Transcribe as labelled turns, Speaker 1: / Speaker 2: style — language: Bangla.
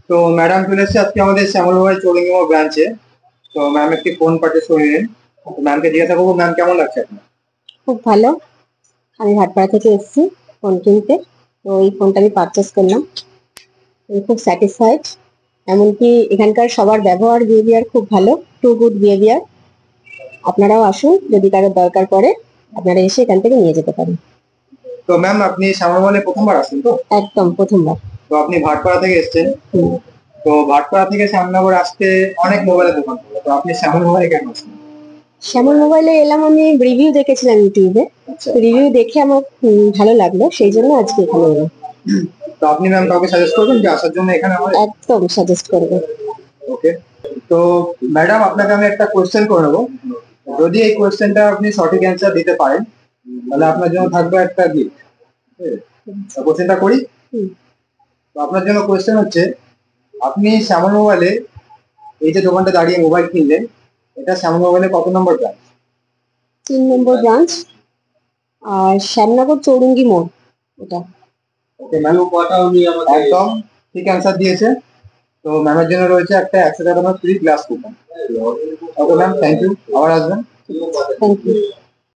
Speaker 1: তো ম্যাডাম চলে এসেছে আজকে আমাদের শ্যামল মোবাইল চৌরঙ্গি ব্রাঞ্চে। তো ম্যাম একটি ফোন পারচেস করে নিলেন। ম্যামকে জিজ্ঞাসা করবো ম্যাম কেমন লাগছে আপনার?
Speaker 2: খুব ভালো। আমি ভাটপাড়া থেকে এসেছি ফোন কিনতে। তো এই ফোনটা আমি পারচেস করলাম। আমি খুব স্যাটিসফাইড। এমনকি এখানকার সবার ব্যবহার বিহেভিয়ার খুব ভালো, টু গুড বিহেভিয়ার। আপনারাও আসুন, যদি কারোর দরকার পড়ে আপনারা এসে এখান থেকে নিয়ে যেতে পারেন।
Speaker 1: তো ম্যাম আপনি শ্যামল মোবাইলে প্রথমবার আসছেন তো?
Speaker 2: একদম প্রথমবার।
Speaker 1: তো আপনি ভাটপাড়া থেকে এসেছেন।
Speaker 2: হুম।
Speaker 1: তো ভাটপাড়া থেকে শ্যামনগর আসতে অনেক মোবাইলের দোকান পড়ে, তো আপনি শ্যামল মোবাইলে কেন আসছেন?
Speaker 2: শ্যামল মোবাইলে এলাম, আমি রিভিউ দেখেছিলাম ইউটিউবে।
Speaker 1: আচ্ছা।
Speaker 2: রিভিউ দেখে আমার ভালো লাগলো, সেই জন্য আজকে এখানে এলাম।
Speaker 1: তো আপনি ম্যাম কাউকে সাজেস্ট করবেন যে আসার জন্য এখানে আমাদের?
Speaker 2: একদম সাজেস্ট করবো।
Speaker 1: ওকে। তো ম্যাডাম আপনাকে আমি একটা কোয়েশ্চেন করে নেবো। যদি এই কোয়েশ্চেনটা আপনি সঠিক অ্যান্সার দিতে পারেন তাহলে আপনার জন্য থাকবে একটা গিফট। কোয়েশ্চেনটা করি। তো আপনার জন্য কোয়েশ্চেন হচ্ছে, আপনি শ্যামল মোবাইলে এই যে দোকানটা দাঁড়িয়ে মোবাইল কিনলেন, এটা শ্যামল মোবাইলে কত নম্বর ব্রাঞ্চ?
Speaker 2: 3 নম্বর ব্রাঞ্চ, আর শ্যামনগর চৌরঙ্গি মোড় এটা।
Speaker 1: ওকে ম্যাম, একদম ঠিক অ্যান্সার দিয়েছে। তো ম্যামের জন্য রয়েছে একটা 100 টাকা free glass coupon. Okay ma'am, thank you, আবার আসবেন।
Speaker 2: Thank you.